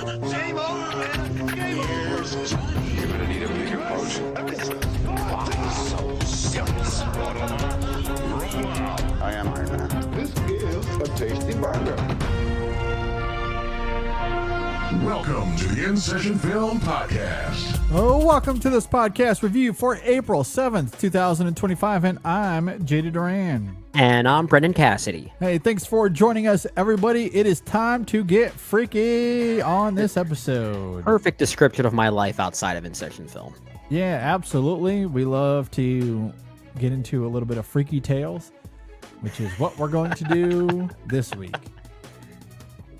Game over, man. Game over. You're gonna need a bigger boat. I am Iron Man. This is a tasty burger. Welcome to the In Session Film Podcast. Oh, welcome to this podcast review for April 7th, 2025, and I'm JD Duran. And I'm Brendan Cassidy. Hey, thanks for joining us, everybody. It is time to get freaky on this episode. Perfect description of my life outside of in-session film. Yeah, absolutely. We love to get into a little bit of freaky tales, which is what we're going to do this week.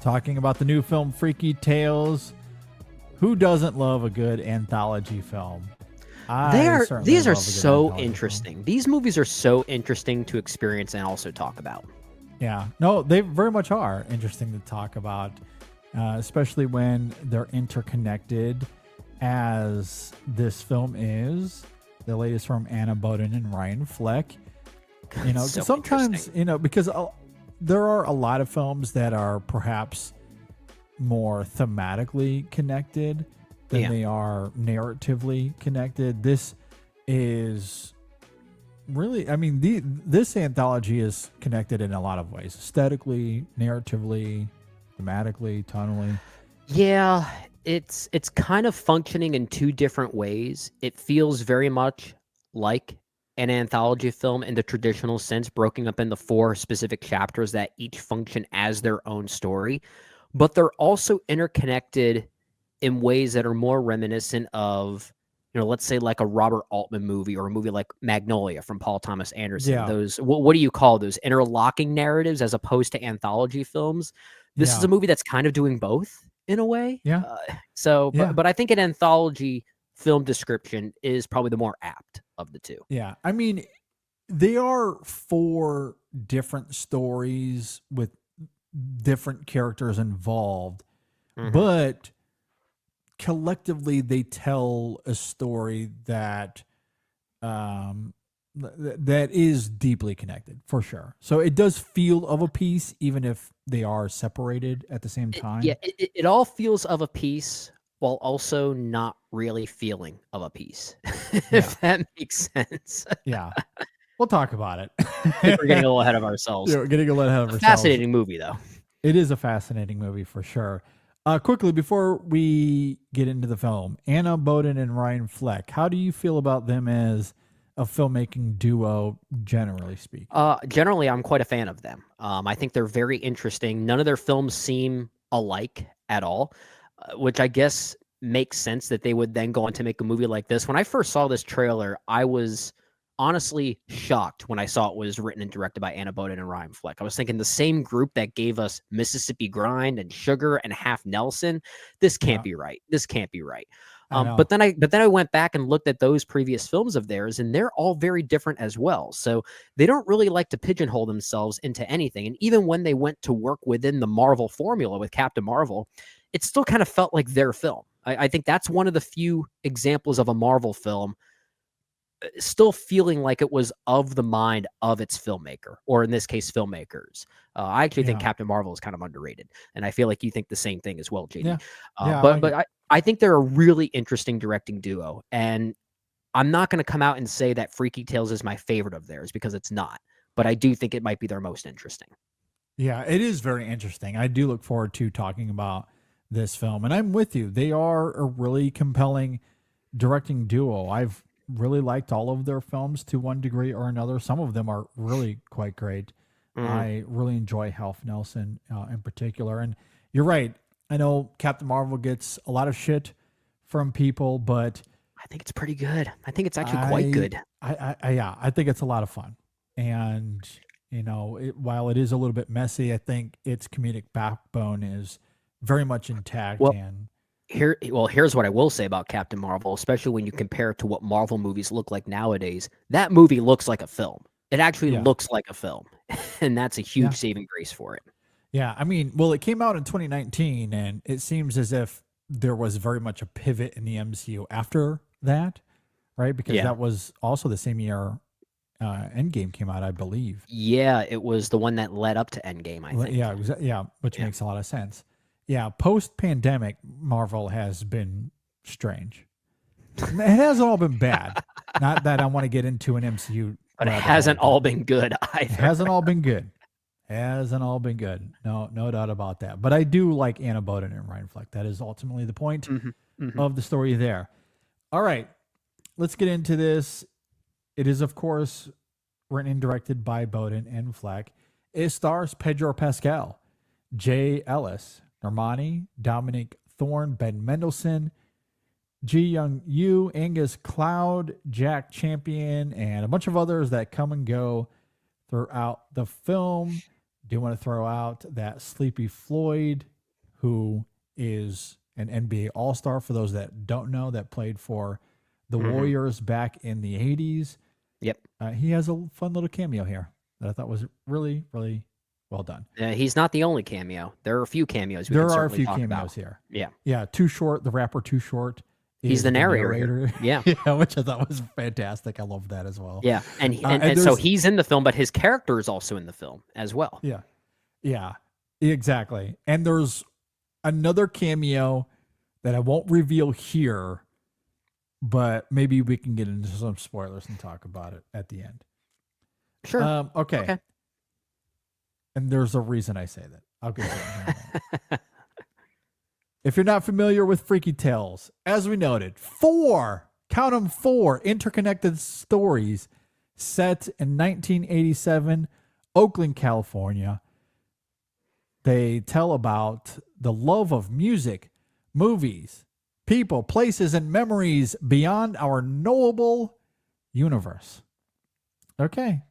Talking about the new film Freaky Tales. Who doesn't love a good anthology film? These are so interesting. These movies are so interesting to experience and also talk about. Yeah, no, they very much are interesting to talk about, especially when they're interconnected, as this film is, the latest from Anna Boden and Ryan Fleck. You know, So sometimes, you know, because there are a lot of films that are perhaps more thematically connected than they are narratively connected. This is really, I mean, this anthology is connected in a lot of ways: aesthetically, narratively, thematically, tonally. Yeah, it's kind of functioning in two different ways. It feels very much like an anthology film in the traditional sense, broken up into 4 specific chapters that each function as their own story, but they're also interconnected in ways that are more reminiscent of, you know, let's say like a Robert Altman movie or a movie like Magnolia from Paul Thomas Anderson. Yeah. Those, what do you call those, interlocking narratives as opposed to anthology films? This is a movie that's kind of doing both in a way. Yeah. But I think an anthology film description is probably the more apt of the two. Yeah. I mean, they are 4 different stories with different characters involved, but collectively they tell a story that that is deeply connected, for sure. So it does feel of a piece, even if they are separated at the same time. It all feels of a piece while also not really feeling of a piece, if that makes sense. Yeah. We'll talk about it. I think we're getting a little ahead of ourselves. Yeah, we're getting a little ahead of ourselves. Fascinating movie, though. It is a fascinating movie for sure. Quickly, before we get into the film, Anna Boden and Ryan Fleck, how do you feel about them as a filmmaking duo, generally speaking? Generally, I'm quite a fan of them. I think they're very interesting. None of their films seem alike at all, which I guess makes sense that they would then go on to make a movie like this. When I first saw this trailer, I was honestly shocked when I saw it was written and directed by Anna Boden and Ryan Fleck. I was thinking the same group that gave us Mississippi Grind and Sugar and Half Nelson. This can't be right. This can't be right. But then I went back and looked at those previous films of theirs, and they're all very different as well. So they don't really like to pigeonhole themselves into anything. And even when they went to work within the Marvel formula with Captain Marvel, it still kind of felt like their film. I think that's one of the few examples of a Marvel film still feeling like it was of the mind of its filmmaker, or in this case, filmmakers. I actually think Captain Marvel is kind of underrated, and I feel like you think the same thing as well, JD. But I think they're a really interesting directing duo, and I'm not going to come out and say that Freaky Tales is my favorite of theirs, because it's not, but I do think it might be their most interesting. Yeah, it is very interesting. I do look forward to talking about this film, and I'm with you. They are a really compelling directing duo. I've really liked all of their films to one degree or another. Some of them are really quite great. I really enjoy Half Nelson in particular. And you're right. I know Captain Marvel gets a lot of shit from people, but I think it's pretty good. I think it's actually quite good. I think it's a lot of fun. And, you know, while it is a little bit messy, I think its comedic backbone is very much intact. Well, here's what I will say about Captain Marvel, especially when you compare it to what Marvel movies look like nowadays. That movie looks like a film. It actually looks like a film, and that's a huge saving grace for it. Yeah, I mean, well, it came out in 2019, and it seems as if there was very much a pivot in the MCU after that, right? Because that was also the same year Endgame came out, I believe. Yeah, it was the one that led up to Endgame, I think. Yeah, which makes a lot of sense. Yeah, post-pandemic, Marvel has been strange. It hasn't all been bad. Not that I want to get into an MCU, But it rabbit hasn't hole, all been good it either. hasn't all been good. Hasn't all been good. No doubt about that. But I do like Anna Boden and Ryan Fleck. That is ultimately the point of the story there. All right, let's get into this. It is, of course, written and directed by Boden and Fleck. It stars Pedro Pascal, Jay Ellis, Normani, Dominic Thorne, Ben Mendelsohn, Ji Young Yu, Angus Cloud, Jack Champion, and a bunch of others that come and go throughout the film. Do want to throw out that Sleepy Floyd, who is an NBA All-Star for those that don't know, that played for the Warriors back in the 80s. Yep. He has a fun little cameo here that I thought was really, really well done. He's not the only cameo. There are a few cameos. There are a few cameos here. Yeah. Yeah, Too Short, the rapper Too Short. He's the narrator. Yeah. Yeah, which I thought was fantastic. I love that as well. Yeah. And so he's in the film, but his character is also in the film as well. Yeah. Yeah, exactly. And there's another cameo that I won't reveal here, but maybe we can get into some spoilers and talk about it at the end. Sure. Okay. And there's a reason I say that. I'll get to it in a moment. If you're not familiar with Freaky Tales, as we noted, count them, 4 interconnected stories set in 1987, Oakland, California. They tell about the love of music, movies, people, places, and memories beyond our knowable universe. Okay.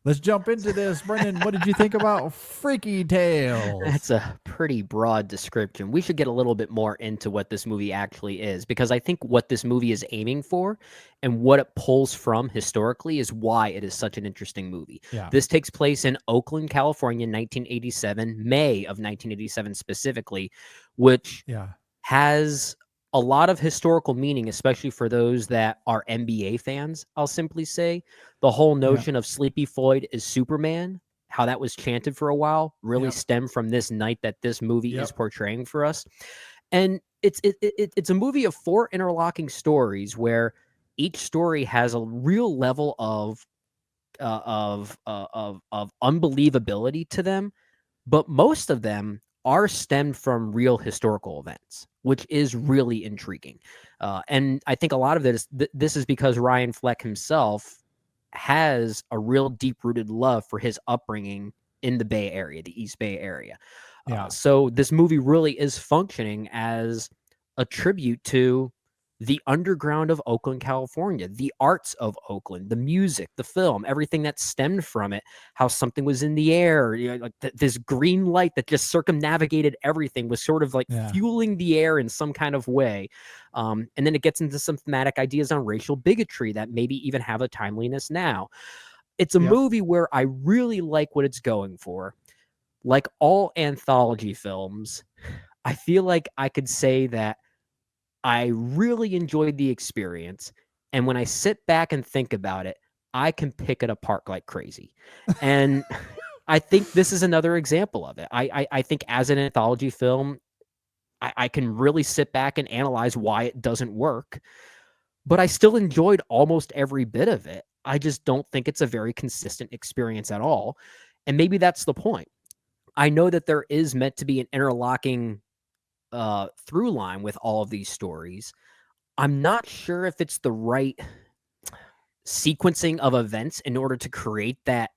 Let's jump into this. Brendan, what did you think about Freaky Tales? That's a pretty broad description. We should get a little bit more into what this movie actually is, because I think what this movie is aiming for and what it pulls from historically is why it is such an interesting movie. Yeah. This takes place in Oakland, California, 1987, May of 1987 specifically, which has a lot of historical meaning, especially for those that are NBA fans, I'll simply say. The whole notion of Sleepy Floyd is Superman, how that was chanted for a while, really stemmed from this night that this movie is portraying for us. And it's a movie of 4 interlocking stories where each story has a real level of unbelievability to them, but most of them are stemmed from real historical events, which is really intriguing. And I think a lot of this is because Ryan Fleck himself has a real deep-rooted love for his upbringing in the Bay Area, the East Bay Area. So this movie really is functioning as a tribute to the underground of Oakland, California, the arts of Oakland, the music, the film, everything that stemmed from it, how something was in the air, like this green light that just circumnavigated everything was sort of like fueling the air in some kind of way. And then it gets into some thematic ideas on racial bigotry that maybe even have a timeliness now. It's a movie where I really like what it's going for. Like all anthology films, I feel like I could say that I really enjoyed the experience. And when I sit back and think about it, I can pick it apart like crazy. And I think this is another example of it. I think as an anthology film, I can really sit back and analyze why it doesn't work. But I still enjoyed almost every bit of it. I just don't think it's a very consistent experience at all. And maybe that's the point. I know that there is meant to be an interlocking through line with all of these stories. I'm not sure if it's the right sequencing of events in order to create that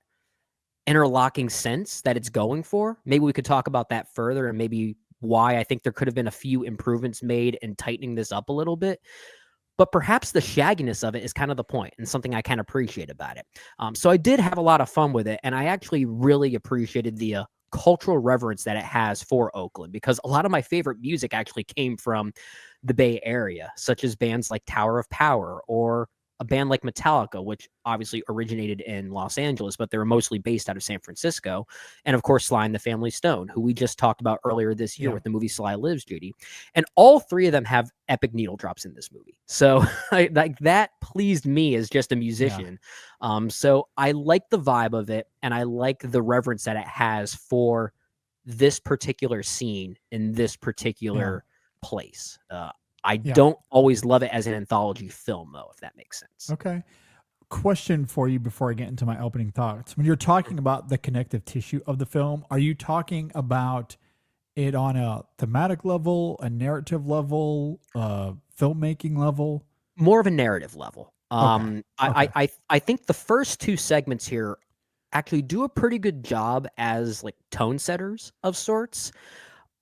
interlocking sense that it's going for. Maybe we could talk about that further and maybe why I think there could have been a few improvements made in tightening this up a little bit. But perhaps the shagginess of it is kind of the point and something I can appreciate about it. So I did have a lot of fun with it, and I actually really appreciated the cultural reverence that it has for Oakland, because a lot of my favorite music actually came from the Bay Area, such as bands like Tower of Power or a band like Metallica, which obviously originated in Los Angeles, but they were mostly based out of San Francisco. And of course, Sly and the Family Stone, who we just talked about earlier this year with the movie Sly Lives, Judy. And all 3 of them have epic needle drops in this movie. So like that pleased me as just a musician. So I like the vibe of it, and I like the reverence that it has for this particular scene in this particular place. I Yeah. don't always love it as an anthology film, though, if that makes sense. Okay. Question for you before I get into my opening thoughts. When you're talking about the connective tissue of the film, are you talking about it on a thematic level, a narrative level, filmmaking level? More of a narrative level. Okay. I think the first two segments here actually do a pretty good job as like tone setters of sorts.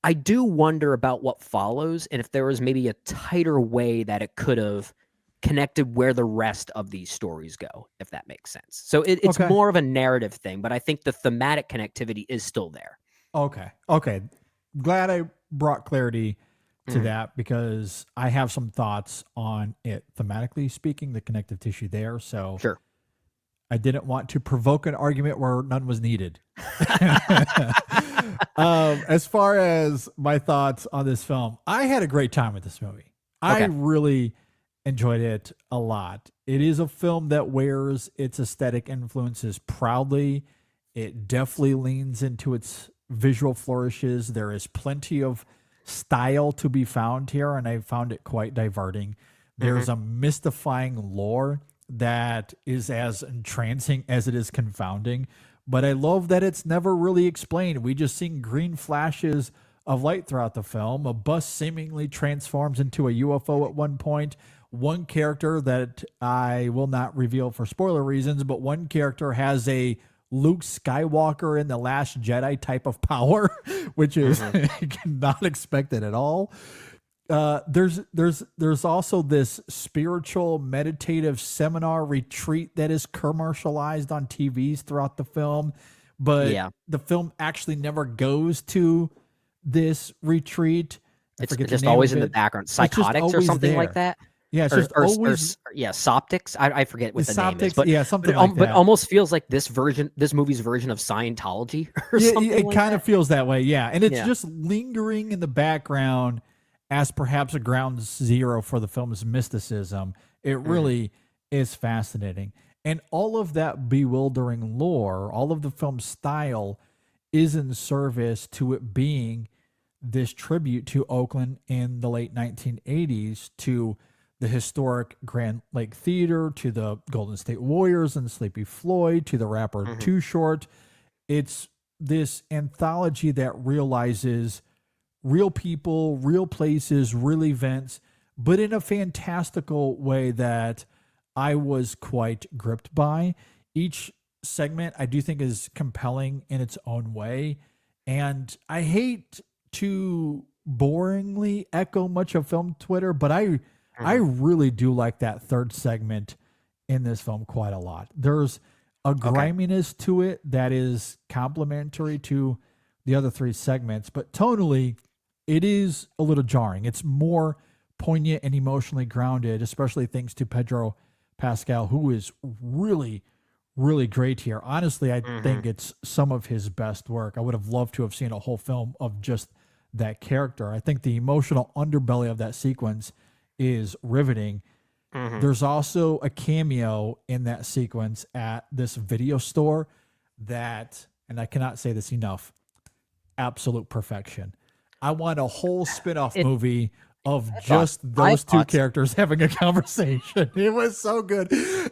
I do wonder about what follows and if there was maybe a tighter way that it could have connected where the rest of these stories go, if that makes sense. So it's Okay. more of a narrative thing, but I think the thematic connectivity is still there. Okay. Glad I brought clarity to Mhm. that because I have some thoughts on it thematically speaking, the connective tissue there. So Sure. I didn't want to provoke an argument where none was needed. As far as my thoughts on this film, I had a great time with this movie. I Okay. really enjoyed it a lot. It is a film that wears its aesthetic influences proudly. It definitely leans into its visual flourishes. There is plenty of style to be found here, and I found it quite diverting. There's a mystifying lore that is as entrancing as it is confounding. But I love that it's never really explained. We just see green flashes of light throughout the film. A bus seemingly transforms into a UFO at one point. One character that I will not reveal for spoiler reasons, but one character has a Luke Skywalker in The Last Jedi type of power, which is not expected at all. There's also this spiritual meditative seminar retreat that is commercialized on TVs throughout the film, but Yeah. the film actually never goes to this retreat. I It's forget the just name always of in the it. background. It's just Psychotics or always something like there. that. Yeah, it's just always Yeah, Soptics. I forget what the the name is, Soptics, but yeah, something like but that. almost feels like this movie's version of Scientology or Yeah, something it like kind that. of feels that way, yeah. And it's Yeah. just lingering in the background as perhaps a ground zero for the film's mysticism. It really is fascinating. And all of that bewildering lore, all of the film's style is in service to it being this tribute to Oakland in the late 1980s, to the historic Grand Lake Theater, to the Golden State Warriors and Sleepy Floyd, to the rapper Too Short. It's this anthology that realizes real people, real places, real events, but in a fantastical way that I was quite gripped by. Each segment I do think is compelling in its own way. And I hate to boringly echo much of film Twitter, but I really do like that third segment in this film quite a lot. There's a griminess to it that is complementary to the other three segments, but tonally, it is a little jarring. It's more poignant and emotionally grounded, especially thanks to Pedro Pascal, who is really, really great here. Honestly, I think it's some of his best work. I would have loved to have seen a whole film of just that character. I think the emotional underbelly of that sequence is riveting. There's also a cameo in that sequence at this video store that, and I cannot say this enough, absolute perfection. I want a whole spin-off movie of just those two characters having a conversation. It was so good.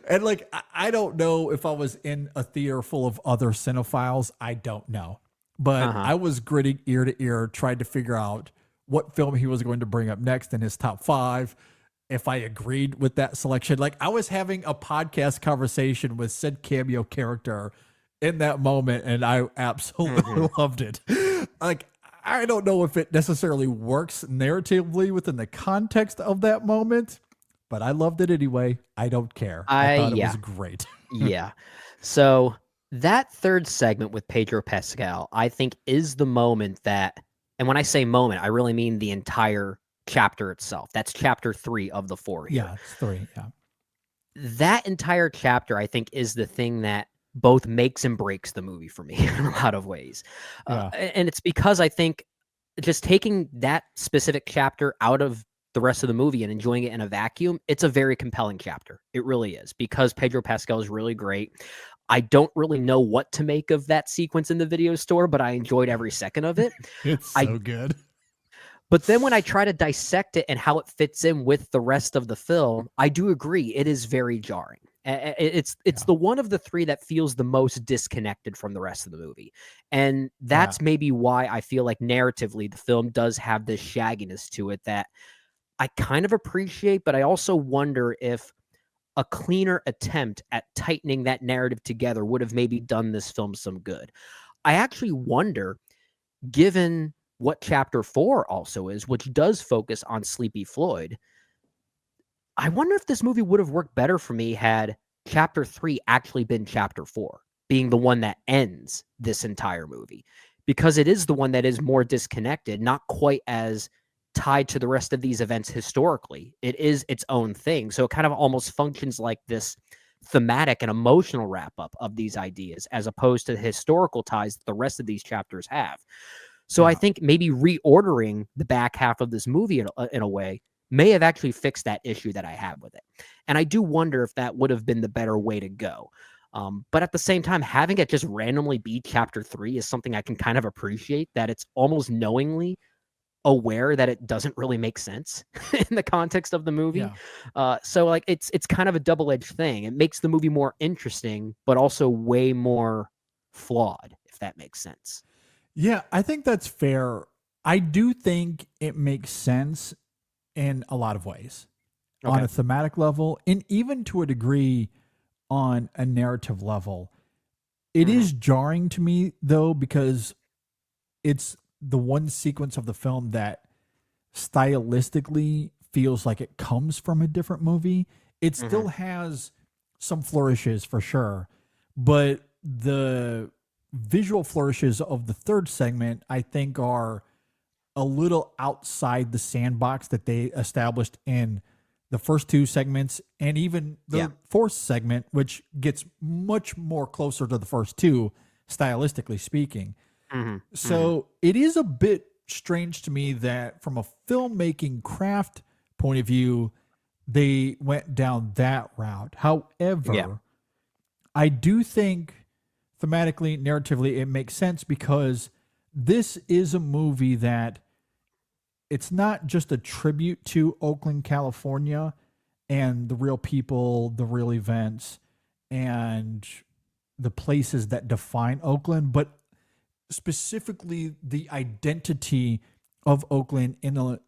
And like, I don't know if I was in a theater full of other cinephiles. I don't know. But I was gritting ear to ear, trying to figure out what film he was going to bring up next in his top five. If I agreed with that selection, like I was having a podcast conversation with said cameo character in that moment, and I absolutely loved it. Like, I don't know if it necessarily works narratively within the context of that moment, but I loved it anyway. I don't care. I thought it was great. Yeah. So that third segment with Pedro Pascal, I think, is the moment that, and when I say moment, I really mean the entire chapter itself. That's chapter 3 of the 4 here. Yeah, it's 3. Yeah. That entire chapter, I think, is the thing that both makes and breaks the movie for me in a lot of ways. And it's because I think just taking that specific chapter out of the rest of the movie and enjoying it in a vacuum, it's a very compelling chapter. It really is, because Pedro Pascal is really great. I don't really know what to make of that sequence in the video store, but I enjoyed every second of it. It's so good. But then when I try to dissect it and how it fits in with the rest of the film, I do agree it is very jarring. It's the one of the three that feels the most disconnected from the rest of the movie. And that's maybe why I feel like narratively the film does have this shagginess to it that I kind of appreciate, but I also wonder if a cleaner attempt at tightening that narrative together would have maybe done this film some good. I actually wonder, given what chapter 4 also is, which does focus on Sleepy Floyd, I wonder if this movie would have worked better for me had chapter 3 actually been chapter 4, being the one that ends this entire movie, because it is the one that is more disconnected, not quite as tied to the rest of these events historically. It is its own thing. So it kind of almost functions like this thematic and emotional wrap up of these ideas, as opposed to the historical ties that the rest of these chapters have. So I think maybe reordering the back half of this movie in a way may have actually fixed that issue that I have with it. And I do wonder if that would have been the better way to go. But at the same time, having it just randomly be chapter 3 is something I can kind of appreciate, that it's almost knowingly aware that it doesn't really make sense in the context of the movie. So like it's kind of a double-edged thing. It makes the movie more interesting, but also way more flawed, if that makes sense. Yeah, I think that's fair. I do think it makes sense in a lot of ways on a thematic level, and even to a degree on a narrative level. It is jarring to me, though, because it's the one sequence of the film that stylistically feels like it comes from a different movie. It still has some flourishes for sure, but the visual flourishes of the third segment, I think, are a little outside the sandbox that they established in the first two segments, and even the fourth segment, which gets much more closer to the first two, stylistically speaking. So it is a bit strange to me that from a filmmaking craft point of view, they went down that route. However, I do think thematically, narratively, it makes sense, because this is a movie that it's not just a tribute to Oakland, California, and the real people, the real events, and the places that define Oakland, but specifically the identity of Oakland in the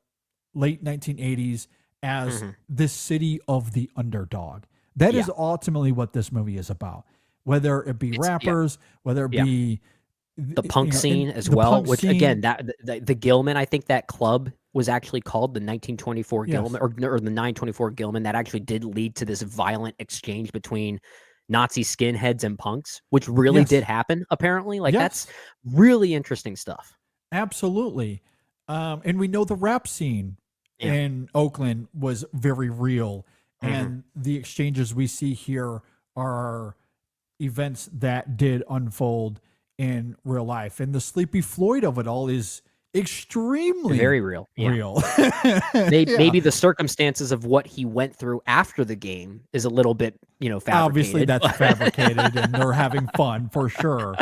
late 1980s as this city of the underdog. That is ultimately what this movie is about. Whether it be rappers, whether it be the punk scene as well, which again, that the Gilman, I think that club was actually called the 1924 Gilman or the 924 Gilman. That actually did lead to this violent exchange between Nazi skinheads and punks, which really did happen, apparently. Like, that's really interesting stuff. Absolutely. And we know the rap scene in Oakland was very real. And the exchanges we see here are events that did unfold in real life. And the Sleepy Floyd of it all is extremely very real. Maybe the circumstances of what he went through after the game is a little bit, fabricated. Obviously that's fabricated, and they're having fun for sure.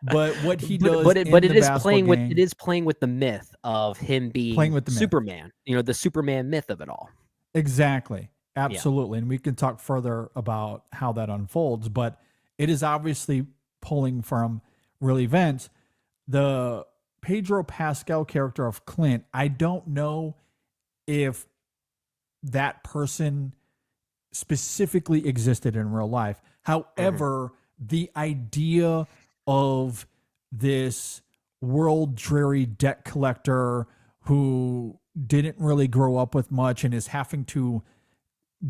But what he does, but it is playing with the myth of him being playing with the Superman. The Superman myth of it all. Exactly. Absolutely. And we can talk further about how that unfolds, but it is obviously pulling from real events. The Pedro Pascal character of Clint, I don't know if that person specifically existed in real life. However, the idea of this world dreary debt collector who didn't really grow up with much and is having to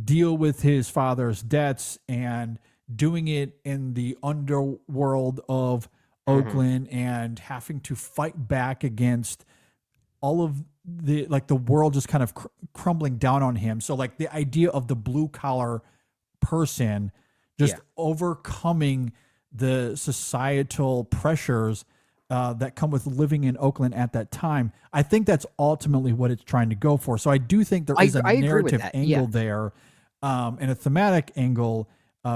deal with his father's debts and doing it in the underworld of Oakland and having to fight back against all of the world just kind of crumbling down on him. So like the idea of the blue collar person just overcoming the societal pressures that come with living in Oakland at that time. I think that's ultimately what it's trying to go for. So I do think there is a narrative angle there, and a thematic angle.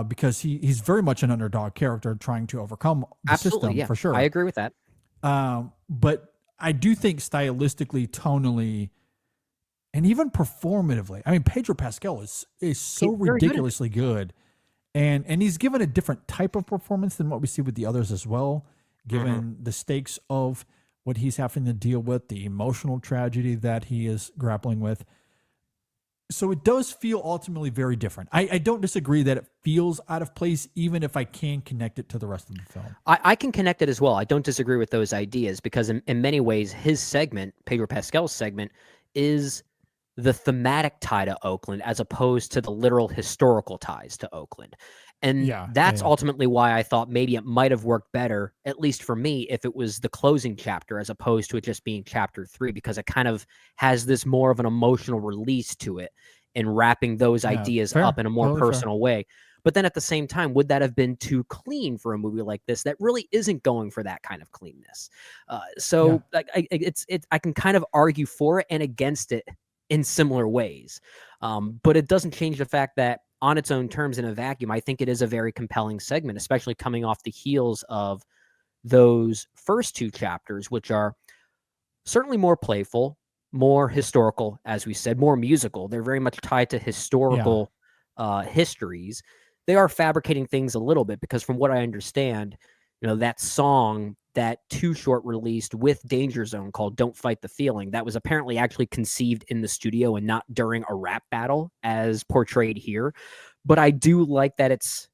because he's very much an underdog character trying to overcome the Absolutely, system yeah. for sure. I agree with that. But I do think stylistically, tonally, and even performatively, I mean, Pedro Pascal is so He's very good at it. ridiculously good, and he's given a different type of performance than what we see with the others as well, given the stakes of what he's having to deal with, the emotional tragedy that he is grappling with. So it does feel ultimately very different. I don't disagree that it feels out of place, even if I can connect it to the rest of the film. I can connect it as well. I don't disagree with those ideas because in many ways, his segment, Pedro Pascal's segment, is the thematic tie to Oakland as opposed to the literal historical ties to Oakland. And that's ultimately why I thought maybe it might have worked better, at least for me, if it was the closing chapter as opposed to it just being chapter 3, because it kind of has this more of an emotional release to it and wrapping those ideas up in a more personal way. But then at the same time, would that have been too clean for a movie like this that really isn't going for that kind of cleanness? I can kind of argue for it and against it in similar ways. But it doesn't change the fact that on its own terms in a vacuum, I think it is a very compelling segment, especially coming off the heels of those first 2 chapters, which are certainly more playful, more historical, as we said, more musical. They're very much tied to historical histories. They are fabricating things a little bit because from what I understand, that song that Too Short released with Danger Zone called Don't Fight the Feeling, that was apparently actually conceived in the studio and not during a rap battle as portrayed here. But I do like that it's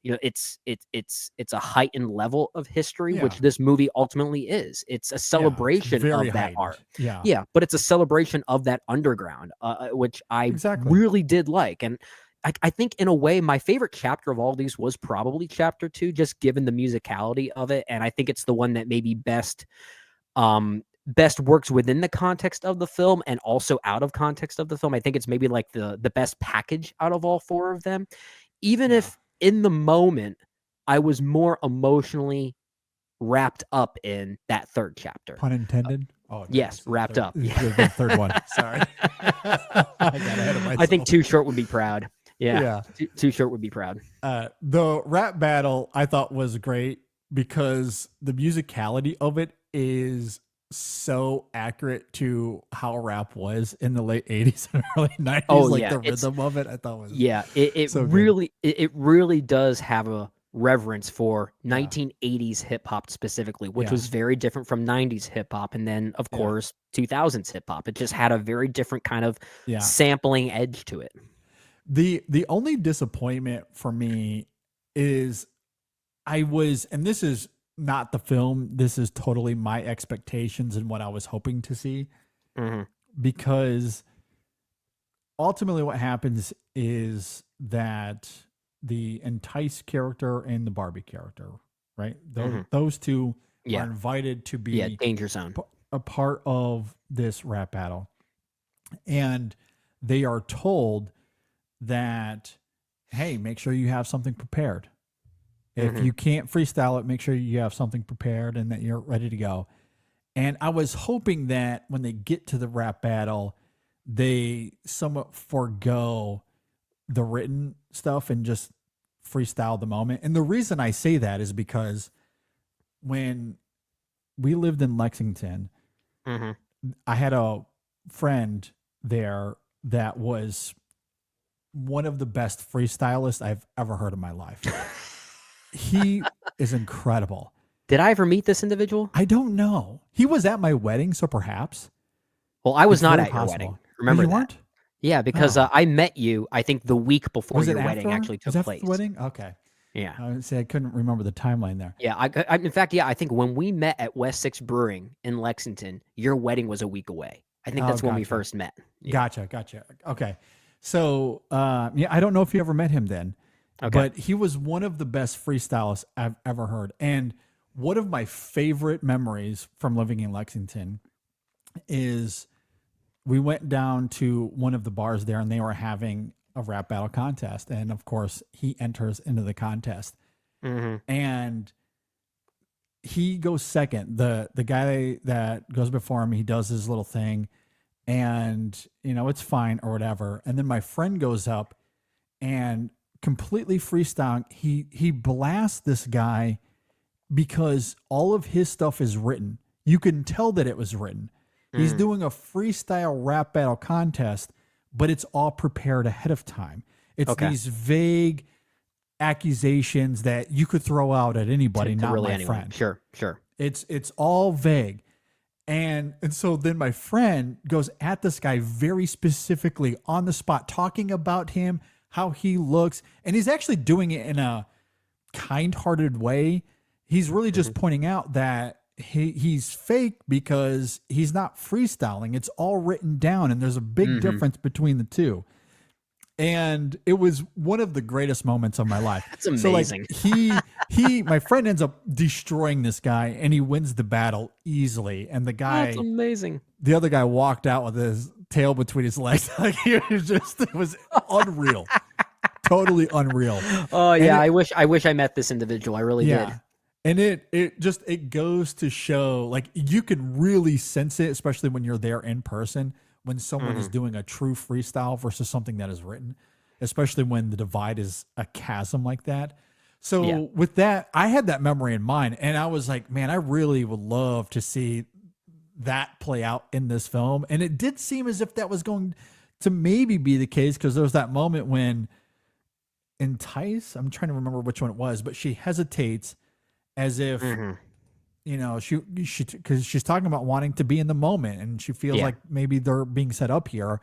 a heightened level of history, which this movie ultimately is. It's a celebration of that art. Yeah, but it's a celebration of that underground, which I really did like. And I think in a way, my favorite chapter of all of these was probably chapter 2, just given the musicality of it. And I think it's the one that maybe best works within the context of the film and also out of context of the film. I think it's maybe like the best package out of all 4 of them, even if in the moment I was more emotionally wrapped up in that 3rd chapter. Pun intended. Oh, yes, wrapped up. The 3rd one. Sorry. I got ahead of myself. I think Too Short would be proud. Yeah. Too Short would be proud. The rap battle I thought was great because the musicality of it is so accurate to how rap was in the late 80s and early 90s. The rhythm of it I thought was it so really does have a reverence for 1980s hip hop specifically, which was very different from 90s hip hop, and then of course 2000s hip hop. It just had a very different kind of sampling edge to it. The only disappointment for me is and this is not the film, this is totally my expectations and what I was hoping to see. Because ultimately what happens is that the Entice character and the Barbie character, right? Those 2 are invited to be Danger Zone, a part of this rap battle. And they are told that, hey, make sure you have something prepared. If you can't freestyle it, make sure you have something prepared and that you're ready to go. And I was hoping that when they get to the rap battle, they somewhat forego the written stuff and just freestyle the moment. And the reason I say that is because when we lived in Lexington, I had a friend there that was one of the best freestylists I've ever heard in my life. He is incredible. Did I ever meet this individual? I don't know. He was at my wedding, so perhaps. Well, I was not at your wedding. Remember you that? Weren't? Yeah, because I met you, I think, the week before your wedding actually took place. The wedding? Okay. Yeah. I couldn't remember the timeline there. Yeah. In fact, I think when we met at West 6 Brewing in Lexington, your wedding was a week away. I think that's when we first met. Yeah. Gotcha. Okay. So, I don't know if you ever met him then. Okay. But he was one of the best freestylists I've ever heard. And one of my favorite memories from living in Lexington is we went down to one of the bars there and they were having a rap battle contest. And of course, he enters into the contest. And he goes second. The guy that goes before him, he does his little thing and, it's fine or whatever. And then my friend goes up and completely freestyling. He blasts this guy because all of his stuff is written. You can tell that it was written. He's doing a freestyle rap battle contest, but it's all prepared ahead of time. It's these vague accusations that you could throw out at anybody, not really my anyone. friend. Sure. It's all vague. And so then my friend goes at this guy very specifically on the spot, talking about him, how he looks, and he's actually doing it in a kind-hearted way. He's really just pointing out that he's fake because he's not freestyling. It's all written down, and there's a big difference between the two. And it was one of the greatest moments of my life. That's amazing. So like my friend ends up destroying this guy, and he wins the battle easily. And the guy, That's amazing. the other guy walked out with his tail between his legs. Like it was unreal, totally unreal. Oh yeah, I wish I met this individual. I really did. And it goes to show, like, you can really sense it, especially when you're there in person, when someone is doing a true freestyle versus something that is written, especially when the divide is a chasm like that. So with that, I had that memory in mind, and I was like, man, I really would love to see that play out in this film. And it did seem as if that was going to maybe be the case, because there was that moment when Entice, I'm trying to remember which one it was, but she hesitates as if, you know, she because she's talking about wanting to be in the moment, and she feels like maybe they're being set up here.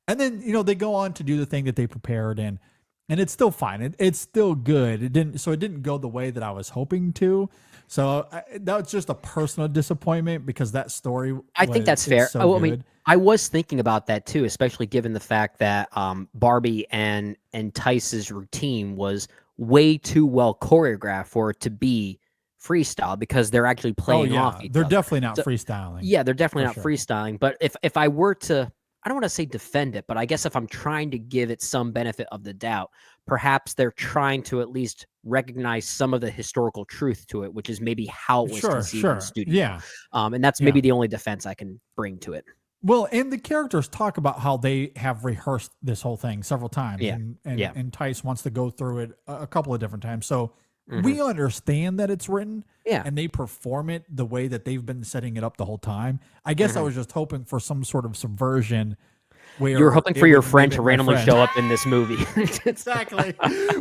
And then, you know, they go on to do the thing that they prepared, and it's still fine. It's still good. It didn't go the way that I was hoping to. So that was just a personal disappointment, because that story, I think that's fair. So I mean, I was thinking about that too, especially given the fact that Barbie and Tice's routine was way too well choreographed for it to be freestyle, because they're actually playing off each they're other. definitely not freestyling. Yeah, they're definitely not sure. freestyling. But if I were to, I don't want to say defend it, but I guess if I'm trying to give it some benefit of the doubt, perhaps they're trying to at least recognize some of the historical truth to it, which is maybe how it was conceived in the studio. Yeah. And that's maybe the only defense I can bring to it. Well, and the characters talk about how they have rehearsed this whole thing several times. Yeah. And Tice wants to go through it a couple of different times. So we understand that it's written, and they perform it the way that they've been setting it up the whole time. I guess I was just hoping for some sort of subversion. Where you were hoping for your friend to randomly show up in this movie. Exactly.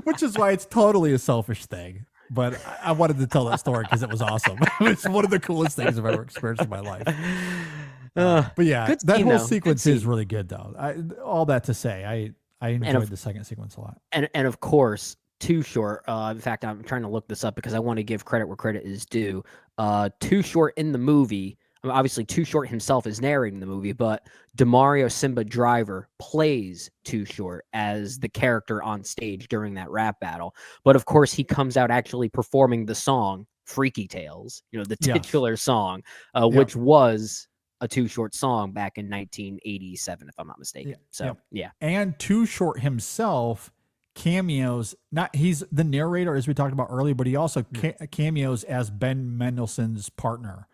Which is why it's totally a selfish thing. But I wanted to tell that story because it was awesome. It's one of the coolest things I've ever experienced in my life. But yeah, that whole sequence is really good, though. All that to say, I enjoyed the second sequence a lot. And of course, Too Short. In fact, I'm trying to look this up because I want to give credit where credit is due. Too Short in the movie. I mean, obviously, Too Short himself is narrating the movie, but Demario Simba Driver plays Too Short as the character on stage during that rap battle. But of course, he comes out actually performing the song Freaky Tales, you know, the titular song, which was a Too Short song back in 1987, if I'm not mistaken. Yeah. And Too Short himself cameos, he's the narrator, as we talked about earlier, but he also cameos as Ben Mendelsohn's partner.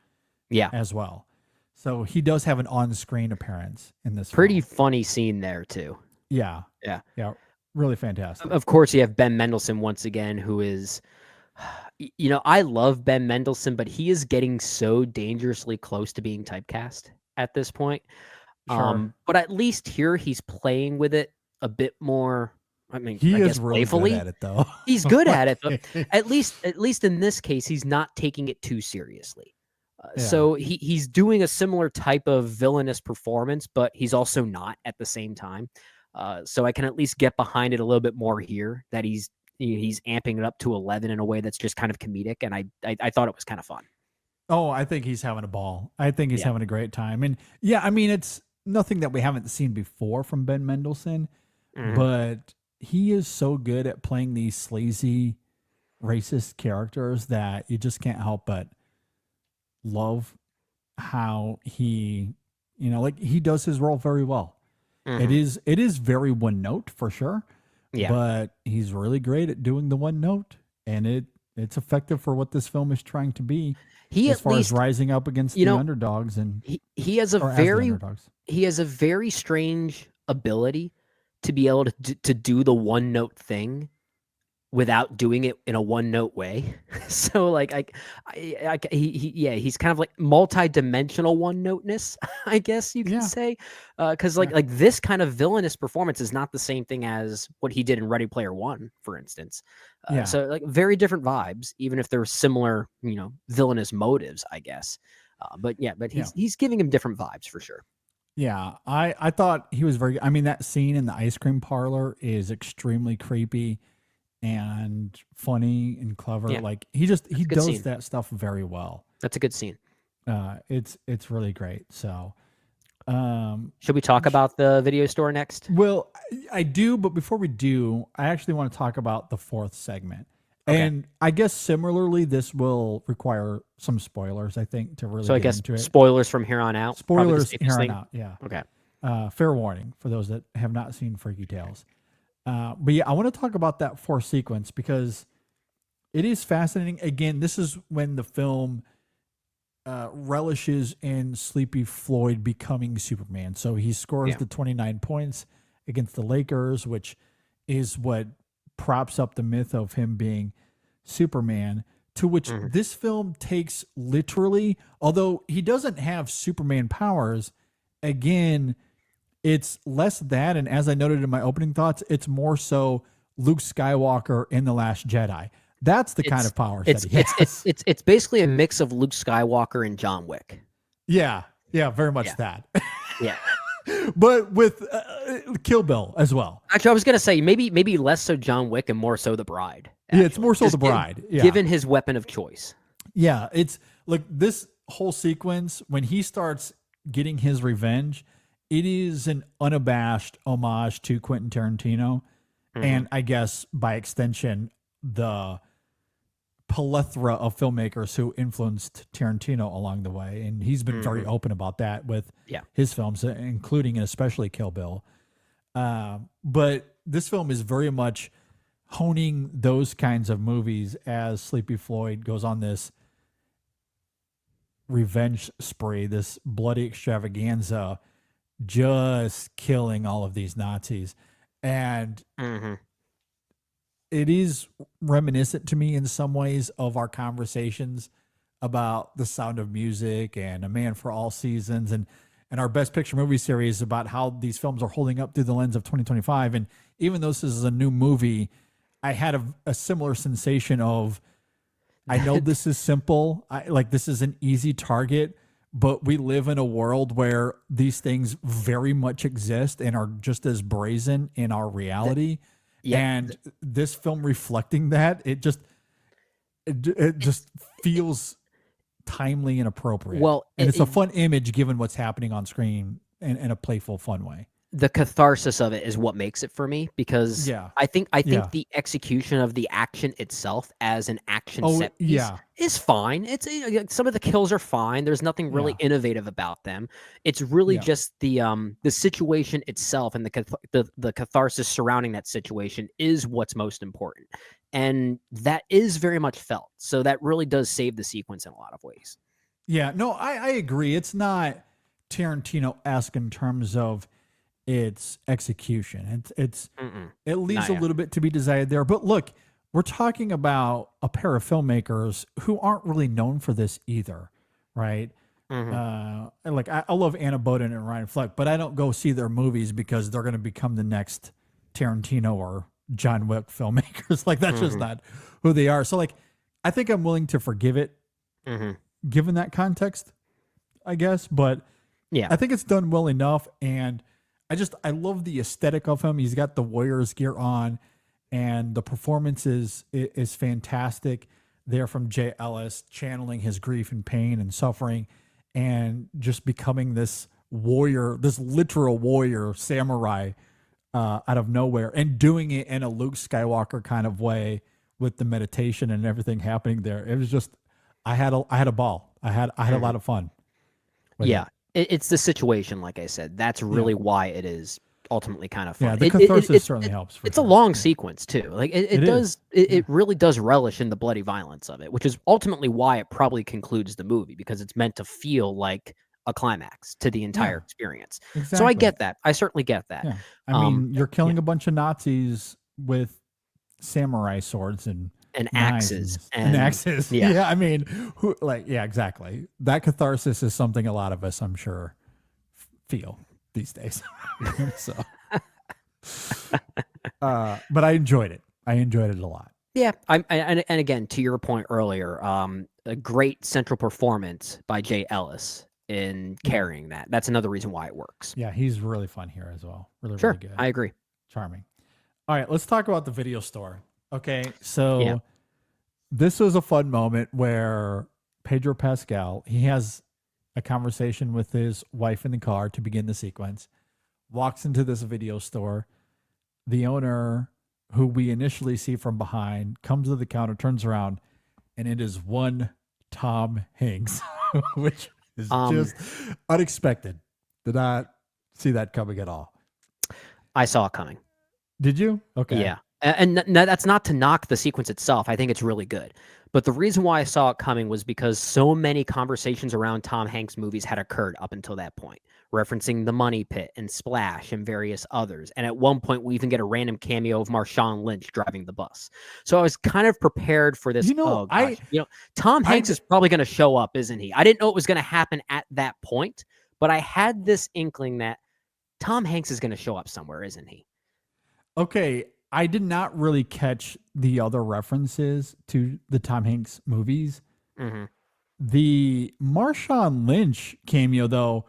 As well. So he does have an on-screen appearance in this pretty film. Funny scene there too. Yeah. Really fantastic. Of course, you have Ben Mendelsohn once again, who is, you know, I love Ben Mendelsohn, but he is getting so dangerously close to being typecast at this point. Sure. But at least here he's playing with it a bit more. I mean, he I is guess really playfully. good at it, though. He's good at it, but at least in this case, he's not taking it too seriously. So he's doing a similar type of villainous performance, but he's also not at the same time. So I can at least get behind it a little bit more here, that he's amping it up to 11 in a way that's just kind of comedic, and I thought it was kind of fun. Oh, I think he's having a ball. I think he's having a great time. And yeah, I mean, it's nothing that we haven't seen before from Ben Mendelsohn, but he is so good at playing these sleazy, racist characters that you just can't help but love how he, you know, like, he does his role very well. It is very one note for sure. But he's really great at doing the one note, and it's effective for what this film is trying to be. As far as rising up against the underdogs, and he has a very strange ability to be able to do the one note thing without doing it in a one-note way. So like he's kind of like multi-dimensional one-noteness, I guess you can Yeah. say. Because Yeah. like this kind of villainous performance is not the same thing as what he did in Ready Player One, for instance. Yeah. So like very different vibes, even if they're similar, villainous motives, I guess. But Yeah. he's giving him different vibes for sure. Yeah. I thought he was very, I mean, that scene in the ice cream parlor is extremely creepy and funny and clever. Yeah. Like he a good does scene. that stuff very well. That's a good scene. It's really great. So, Should we talk about the video store next? well, I do, but before we do, I actually want to talk about the fourth segment. Okay. And I guess similarly, this will require some spoilers, I think, to really So I get guess into it. spoilers from here on out. Probably the Spoilers safest here on thing. out, yeah. Okay. Fair warning for those that have not seen Freaky Tales. But yeah, I want to talk about that fourth sequence because it is fascinating. Again, this is when the film relishes in Sleepy Floyd becoming Superman. So he scores Yeah. the 29 points against the Lakers, which is what props up the myth of him being Superman, to which this film takes literally, although he doesn't have Superman powers, again, it's less that. And as I noted in my opening thoughts, it's more so Luke Skywalker in The Last Jedi. That's the kind of powers that he has. It's basically a mix of Luke Skywalker and John Wick. Yeah, very much that. Yeah. But with Kill Bill as well. Actually, I was gonna say maybe less so John Wick and more so the Bride. Yeah, it's actually. more so Just the Bride. Yeah. Given his weapon of choice. Yeah, it's like this whole sequence when he starts getting his revenge, it is an unabashed homage to Quentin Tarantino, and I guess by extension the plethora of filmmakers who influenced Tarantino along the way, and he's been very open about that with his films, including and especially Kill Bill. But this film is very much honing those kinds of movies as Sleepy Floyd goes on this revenge spree, this bloody extravaganza, just killing all of these Nazis. And it is reminiscent to me in some ways of our conversations about The Sound of Music and A Man for All Seasons and our Best Picture movie series about how these films are holding up through the lens of 2025. And even though this is a new movie, I had a similar sensation of, I know this is simple. This is an easy target, but we live in a world where these things very much exist and are just as brazen in our reality. And this film reflecting that, it just feels timely and appropriate. Well, and it's a fun image given what's happening on screen in a playful, fun way. The catharsis of it is what makes it for me, because I think the execution of the action itself as an action set piece is fine. It's some of the kills are fine. There's nothing really innovative about them. It's really just the situation itself and the catharsis surrounding that situation is what's most important, and that is very much felt. So that really does save the sequence in a lot of ways. Yeah, no, I agree. It's not Tarantino-esque in terms of its execution. It leaves a little bit to be desired there. But look, we're talking about a pair of filmmakers who aren't really known for this either, right? I love Anna Boden and Ryan Fleck, but I don't go see their movies because they're going to become the next Tarantino or John Wick filmmakers. That's just not who they are. So I think I'm willing to forgive it, given that context, I guess. But I think it's done well enough, and I love the aesthetic of him. He's got the Warriors gear on, and the performance is fantastic there from Jay Ellis, channeling his grief and pain and suffering, and just becoming this warrior, this literal warrior samurai out of nowhere, and doing it in a Luke Skywalker kind of way with the meditation and everything happening there. It was just, I had a ball. I had a lot of fun. It's the situation, like I said. That's really why it is ultimately kind of fun. Yeah, the catharsis certainly helps. It's a long sequence too. It really does relish in the bloody violence of it, which is ultimately why it probably concludes the movie, because it's meant to feel like a climax to the entire experience. Exactly. So I get that. I certainly get that. Yeah. I mean, you're killing a bunch of Nazis with samurai swords and knives axes and axes. yeah. Yeah, I mean, exactly. That catharsis is something a lot of us, I'm sure, feel these days. So, but I enjoyed it. I enjoyed it a lot. Yeah, and again, to your point earlier, a great central performance by Jay Ellis in carrying that. That's another reason why it works. Yeah, he's really fun here as well. Really, Sure, really good. I agree. Charming. All right, let's talk about the video store. Okay, so this was a fun moment where Pedro Pascal, he has a conversation with his wife in the car to begin the sequence, walks into this video store. The owner, who we initially see from behind, comes to the counter, turns around, and it is one Tom Hanks, which is just unexpected. Did not see that coming at all. I saw it coming. Did you? Okay. Yeah. And that's not to knock the sequence itself. I think it's really good. But the reason why I saw it coming was because so many conversations around Tom Hanks movies had occurred up until that point, referencing The Money Pit and Splash and various others. And at one point, we even get a random cameo of Marshawn Lynch driving the bus. So I was kind of prepared for this. Tom Hanks is probably going to show up, isn't he? I didn't know it was going to happen at that point, but I had this inkling that Tom Hanks is going to show up somewhere, isn't he? Okay. I did not really catch the other references to the Tom Hanks movies. Mm-hmm. The Marshawn Lynch cameo, though,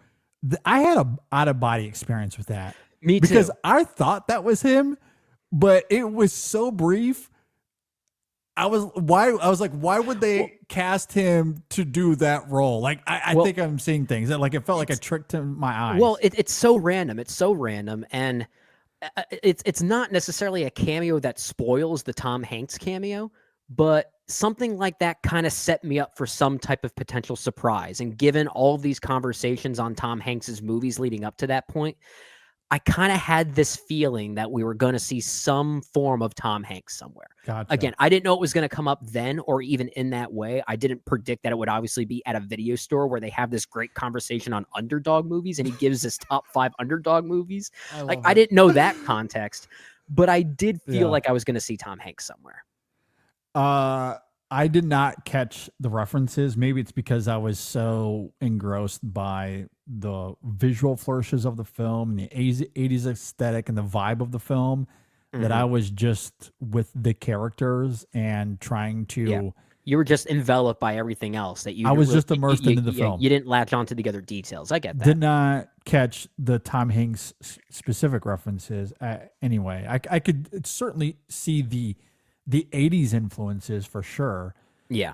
I had a out-of-body experience with that. Me too. Because I thought that was him, but it was so brief. I was like, why would they cast him to do that role? Like, I think I'm seeing things that, like, it felt like a trick to my eyes. Well, it's so random. It's so random, and it's not necessarily a cameo that spoils the Tom Hanks cameo, but something like that kind of set me up for some type of potential surprise. And given all of these conversations on Tom Hanks's movies leading up to that point, I kind of had this feeling that we were going to see some form of Tom Hanks somewhere. Gotcha. Again, I didn't know it was going to come up then or even in that way. I didn't predict that it would obviously be at a video store where they have this great conversation on underdog movies and he gives his top 5 underdog movies. I didn't know that context, but I did feel like I was going to see Tom Hanks somewhere. I did not catch the references. Maybe it's because I was so engrossed by the visual flourishes of the film and the 80s aesthetic and the vibe of the film that I was just with the characters and trying to... Yeah. You were just enveloped by everything else that you... I was just immersed into the film. You didn't latch onto the other details. I get that. Did not catch the Tom Hanks specific references. Anyway, I could certainly see the 80s influences for sure. Yeah.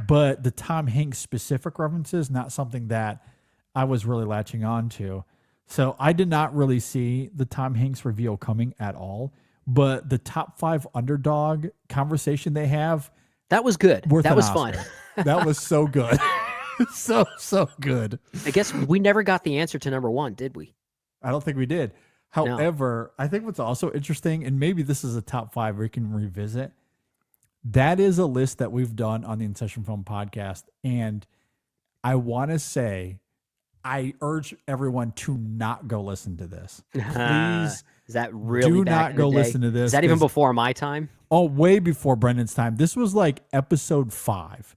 But the Tom Hanks specific references, not something that I was really latching on to. So I did not really see the Tom Hanks reveal coming at all. But the top 5 underdog conversation they have, that was good. That was fun. That was so good. so good. I guess we never got the answer to number 1, did we? I don't think we did. However, I think what's also interesting, and maybe this is a top 5 we can revisit, that is a list that we've done on the In Session Film podcast. And I want to say, I urge everyone to not go listen to this. Please. Is that really do back not in go the day? listen to this. Is that even before my time? Oh, way before Brendan's time. This was like episode 5.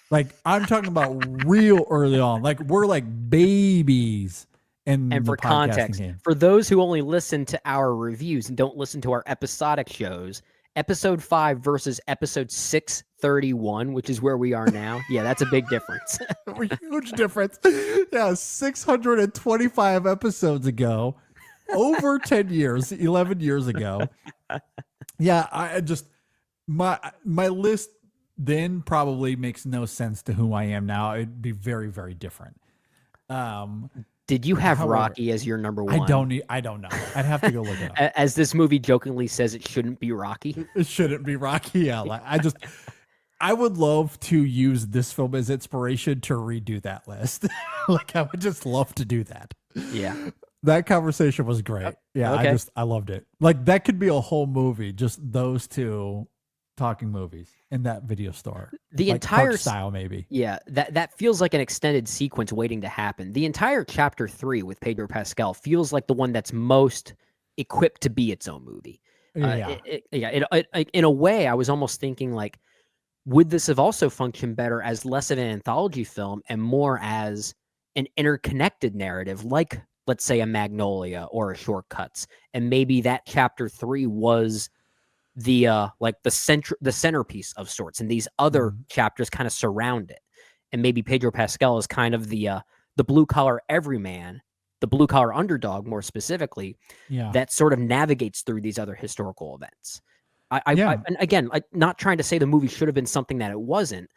Like, I'm talking about real early on. Like, we're like babies. And for context, for those who only listen to our reviews and don't listen to our episodic shows, episode 5 versus episode 631, which is where we are now. Yeah, that's a big difference. Huge difference. Yeah, 625 episodes ago, over 10 years, 11 years ago. Yeah, I just, my list then probably makes no sense to who I am now. It'd be very, very different. Did you have Rocky as your number 1? I don't know. I'd have to go look it up. As this movie jokingly says, it shouldn't be Rocky. It shouldn't be Rocky. Yeah, I would love to use this film as inspiration to redo that list. Like, I would just love to do that. Yeah. That conversation was great. Yeah, okay. I loved it. Like, that could be a whole movie, just those two talking movies in that video store. The like entire Park style, maybe. Yeah, that feels like an extended sequence waiting to happen. The entire chapter 3 with Pedro Pascal feels like the one that's most equipped to be its own movie. Yeah. In a way, I was almost thinking like, would this have also functioned better as less of an anthology film and more as an interconnected narrative, like let's say a Magnolia or a Shortcuts, and maybe that chapter 3 was the like the centerpiece of sorts, and these other chapters kind of surround it, and maybe Pedro Pascal is kind of the blue collar everyman, the blue collar underdog, more specifically, Yeah. that sort of navigates through these other historical events. Yeah. And again, not trying to say the movie should have been something that it wasn't,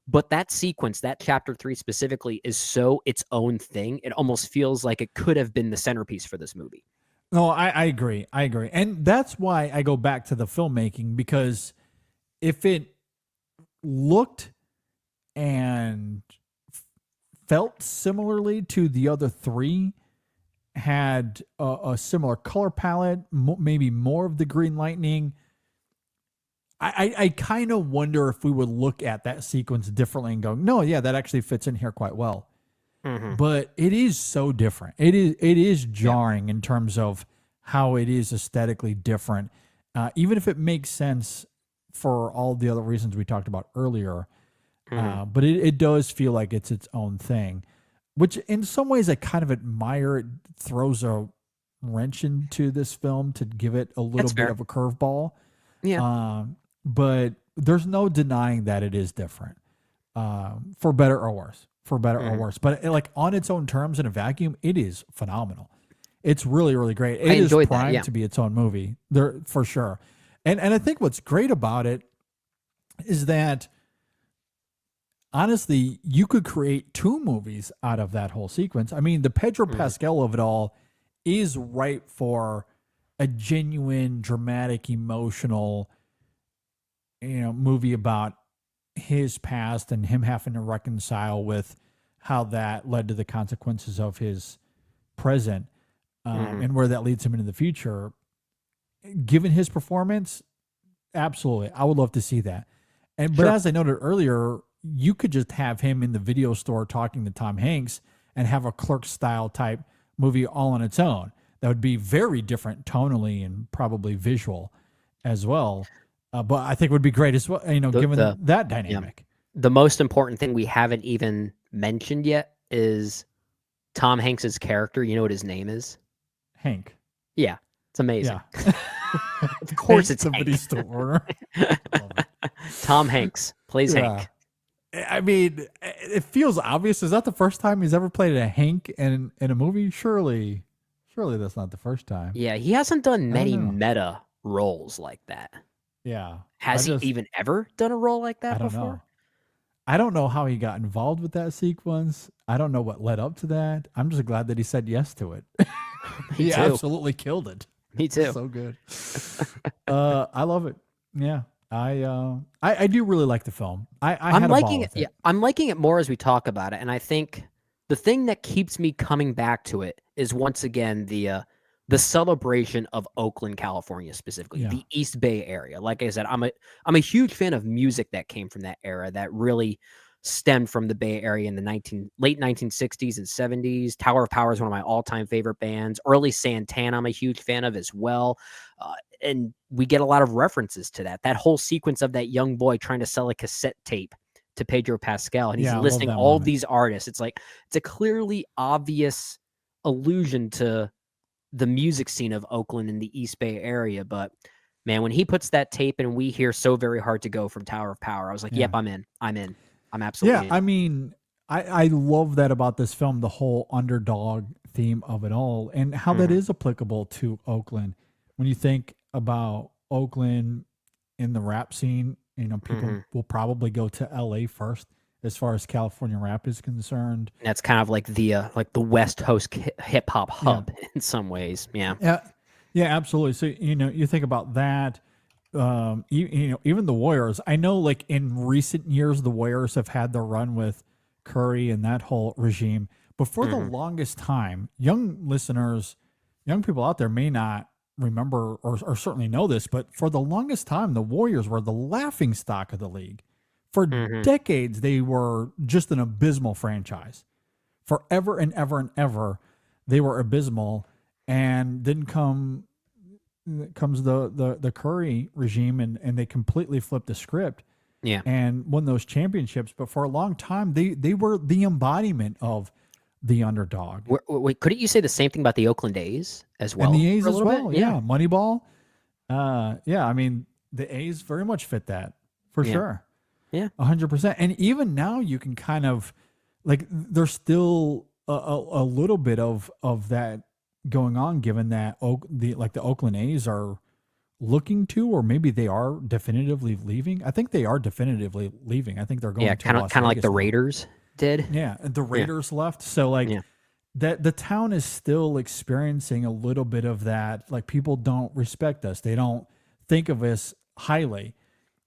but that sequence, that chapter 3 specifically, is so its own thing. It almost feels like it could have been the centerpiece for this movie. No, I agree. I agree. And that's why I go back to the filmmaking, because if it looked and felt similarly to the other three, had a similar color palette, maybe more of the Green Lightning, I kind of wonder if we would look at that sequence differently and go, no, yeah, that actually fits in here quite well. But it is so different. It is jarring in terms of how it is aesthetically different, even if it makes sense for all the other reasons we talked about earlier. But it does feel like it's its own thing, which in some ways I kind of admire. It throws a wrench into this film to give it a little bit of a curveball. Yeah. But there's no denying that it is different, for better or worse. For better or worse, but like on its own terms in a vacuum, it is phenomenal. It's really, really great. It is primed to be its own movie, there for sure. And I think what's great about it is that honestly, you could create 2 movies out of that whole sequence. I mean, the Pedro Pascal of it all is ripe for a genuine, dramatic, emotional, movie about his past and him having to reconcile with how that led to the consequences of his present, and where that leads him into the future. Given his performance, absolutely, I would love to see that. But as I noted earlier, you could just have him in the video store talking to Tom Hanks and have a Clerks style type movie all on its own. That would be very different tonally and probably visual as well. But I think it would be great as well, given that dynamic. The most important thing we haven't even mentioned yet is Tom Hanks's character. You know what his name is? Hank. Yeah, it's amazing. Yeah. Of course, it's somebody Hank. store. Tom Hanks plays Hank. I mean, it feels obvious. Is that the first time he's ever played a Hank in a movie? Surely that's not the first time. Yeah, he hasn't done many meta roles like that. Yeah. Has he even ever done a role like that before? I don't know how he got involved with that sequence. I don't know what led up to that. I'm just glad that he said yes to it. He absolutely killed it. Me too. So good. I love it. Yeah. I do really like the film. I'm liking it. Yeah, I'm liking it more as we talk about it, and I think the thing that keeps me coming back to it is once again the celebration of Oakland, California, specifically the East Bay area. Like I said, I'm a huge fan of music that came from that era that really stemmed from the Bay Area in the late 1960s and 70s. Tower of Power is one of my all-time favorite bands. Early Santana, I'm a huge fan of as well. And we get a lot of references to that. That whole sequence of that young boy trying to sell a cassette tape to Pedro Pascal, and he's listing all these artists. It's like, it's a clearly obvious allusion to the music scene of Oakland in the East Bay area. But man, when he puts that tape and we hear So Very Hard to Go from Tower of Power, I was like, yep, I'm in. I'm absolutely in. I mean, I love that about this film, the whole underdog theme of it all, and how that is applicable to Oakland. When you think about Oakland in the rap scene, people will probably go to LA first as far as California rap is concerned. And that's kind of like the West Coast hip hop hub in some ways. Yeah, absolutely. So you think about that. Even the Warriors. I know, like in recent years, the Warriors have had their run with Curry and that whole regime. But for the longest time, young people out there may not remember or certainly know this, but for the longest time, the Warriors were the laughing stock of the league. For decades, they were just an abysmal franchise. Forever and ever and ever, they were abysmal. And then come comes the Curry regime, and they completely flipped the script Yeah. and won those championships. But for a long time, they were the embodiment of the underdog. Wait, couldn't you say the same thing about the Oakland A's as well? And the A's for a as little well. bit? Yeah. Moneyball. Yeah. I mean, the A's very much fit that for sure. Yeah. 100%. And even now you can kind of like, there's still a little bit of that going on, given that the Oakland A's are looking to, or maybe they are definitively leaving. I think they are definitively leaving. I think they're going Yeah, to kind of like Vegas the now. Raiders did. Yeah, the Raiders left. So like Yeah. that the town is still experiencing a little bit of that. Like, people don't respect us. They don't think of us highly.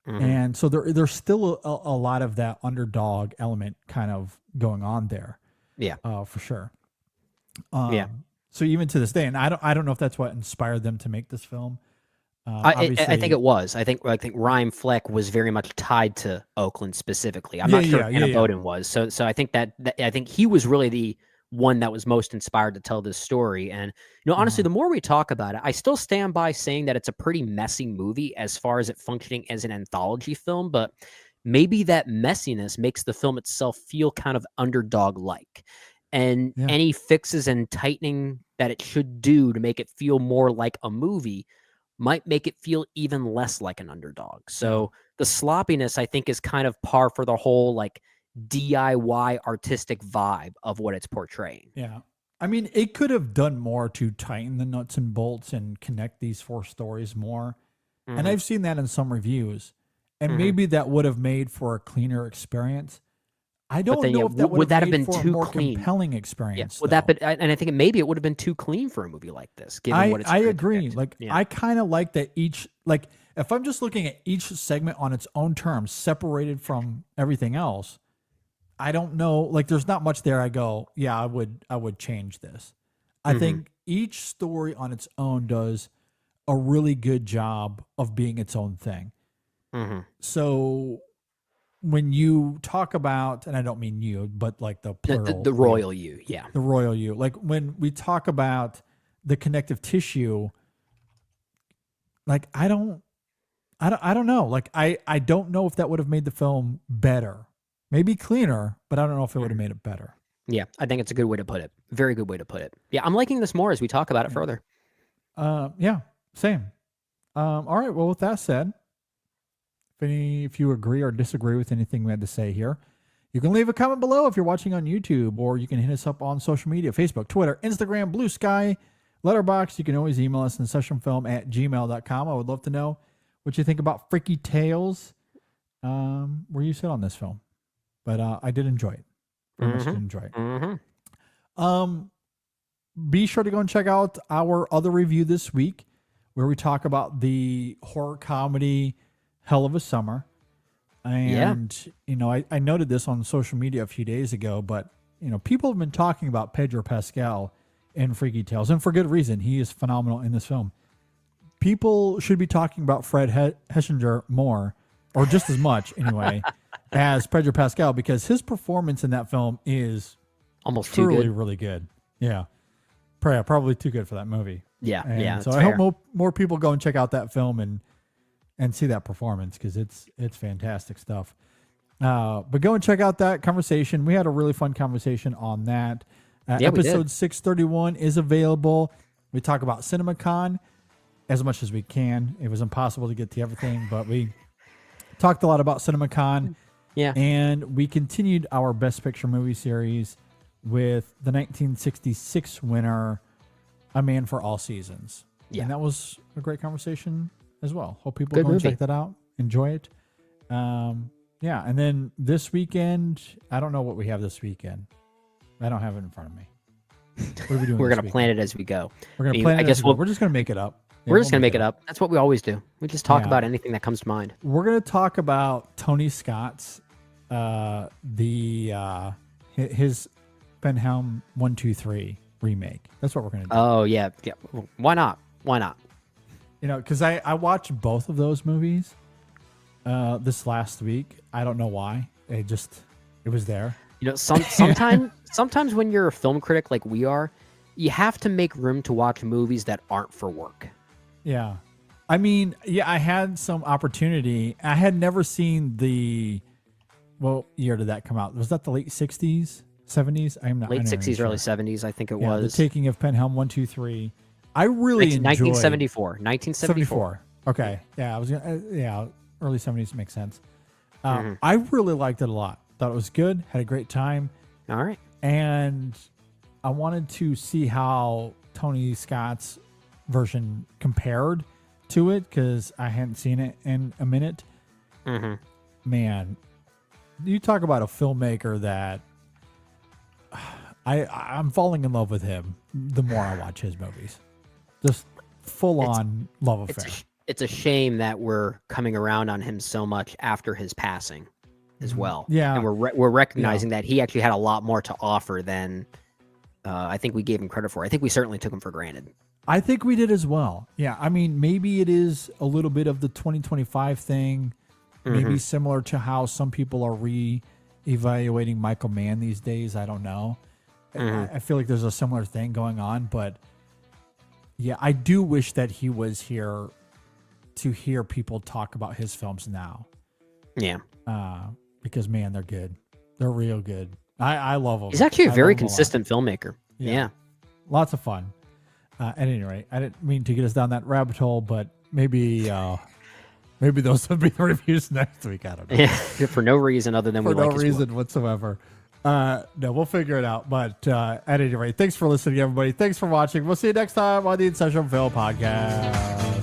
Mhm. And so there's still a lot of that underdog element kind of going on there. Yeah. For sure. Yeah. So even to this day, and I don't know if that's what inspired them to make this film. I think it was. I think Ryan Fleck was very much tied to Oakland specifically. I'm not sure if Anna Boden was. So I think that I think he was really the one that was most inspired to tell this story. And honestly, the more we talk about it, I still stand by saying that it's a pretty messy movie as far as it functioning as an anthology film. But maybe that messiness makes the film itself feel kind of underdog-like. And any fixes and tightening that it should do to make it feel more like a movie might make it feel even less like an underdog. So the sloppiness, I think, is kind of par for the whole like DIY artistic vibe of what it's portraying. Yeah. I mean, it could have done more to tighten the nuts and bolts and connect these four stories more. And I've seen that in some reviews. And maybe that would have made for a cleaner experience. I don't know if that would have been too a more clean? compelling experience. Would that and I think maybe it would have been too clean for a movie like this, given what it's I trying to agree. depict. Like, I kind of like that each, like, if I'm just looking at each segment on its own terms, separated from everything else, I don't know. Like, there's not much there. I go, yeah, I would change this. I think each story on its own does a really good job of being its own thing. So when you talk about, and I don't mean you, but like the plural, the royal you, yeah. the royal you, like when we talk about the connective tissue, like I don't know. Like I don't know if that would have made the film better. Maybe cleaner, but I don't know if it would have made it better. Yeah, I think it's a good way to put it. Very good way to put it. Yeah, I'm liking this more as we talk about it further. Yeah, same. All right. Well, with that said, if you agree or disagree with anything we had to say here, you can leave a comment below if you're watching on YouTube, or you can hit us up on social media, Facebook, Twitter, Instagram, Blue Sky, Letterboxd. You can always email us in sessionfilm@gmail.com. I would love to know what you think about Freaky Tales, where you sit on this film. But I did enjoy it. Very much did enjoy it. Be sure to go and check out our other review this week, where we talk about the horror comedy Hell of a Summer. And, I noted this on social media a few days ago, but, people have been talking about Pedro Pascal in Freaky Tales, and for good reason. He is phenomenal in this film. People should be talking about Fred Heschinger more, or just as much anyway, as Pedro Pascal, because his performance in that film is almost too truly good. really good. Yeah. Probably too good for that movie. Yeah, And yeah. so I hope more people go and check out that film and see that performance, because it's fantastic stuff. But go and check out that conversation. We had a really fun conversation on that. Episode 631 is available. We talk about CinemaCon as much as we can. It was impossible to get to everything, but we talked a lot about CinemaCon. Yeah. And we continued our Best Picture movie series with the 1966 winner, A Man for All Seasons. Yeah. And that was a great conversation as well. Hope people Good go and movie. check that out. Enjoy it. Yeah. And then this weekend, I don't know what we have this weekend. I don't have it in front of me. What are we doing? We're this going to plan it as we go. We're going to plan it. I guess we're just going to make it up. Yeah, we're just we'll going to make it up. That's what we always do. We just talk Yeah. about anything that comes to mind. We're going to talk about Tony Scott's his Benhelm 1-2-3 remake. That's what we're going to do. Oh, yeah. Yeah. Why not? Why not? Because I watched both of those movies this last week. I don't know why. It was there. Sometimes when you're a film critic like we are, you have to make room to watch movies that aren't for work. Yeah. I mean, yeah, I had some opportunity. I had never seen what year did that come out? Was that the late 60s, 70s? I'm not Late I'm not 60s, even early sure. 70s, I think it Yeah, was. The Taking of Penhelm 1, 2, 3. I really enjoyed 1974. 1974. 74. Okay. Yeah, I was gonna, early 70s makes sense. Mm-hmm. I really liked it a lot. Thought it was good. Had a great time. All right. And I wanted to see how Tony Scott's version compared to it because I hadn't seen it in a minute. Mm-hmm. Man, you talk about a filmmaker that I'm falling in love with him the more I watch his movies. Just full on love affair. It's a shame that we're coming around on him so much after his passing as well. Yeah. And we're recognizing that he actually had a lot more to offer than I think we gave him credit for. I think we certainly took him for granted. I think we did as well. Yeah. I mean, maybe it is a little bit of the 2025 thing. Maybe similar to how some people are re-evaluating Michael Mann these days. I don't know. I feel like there's a similar thing going on, but yeah, I do wish that he was here to hear people talk about his films now. Yeah. Because man, they're good. They're real good. I love them. He's actually a very love 'em consistent filmmaker. Yeah. Lots of fun. At any rate, I didn't mean to get us down that rabbit hole, but maybe those would be the reviews next week. I don't know. Yeah. For no reason other than For we no like his reason work. whatsoever. No, we'll figure it out. But at any rate, thanks for listening, everybody. Thanks for watching. We'll see you next time on the In Session Film Podcast.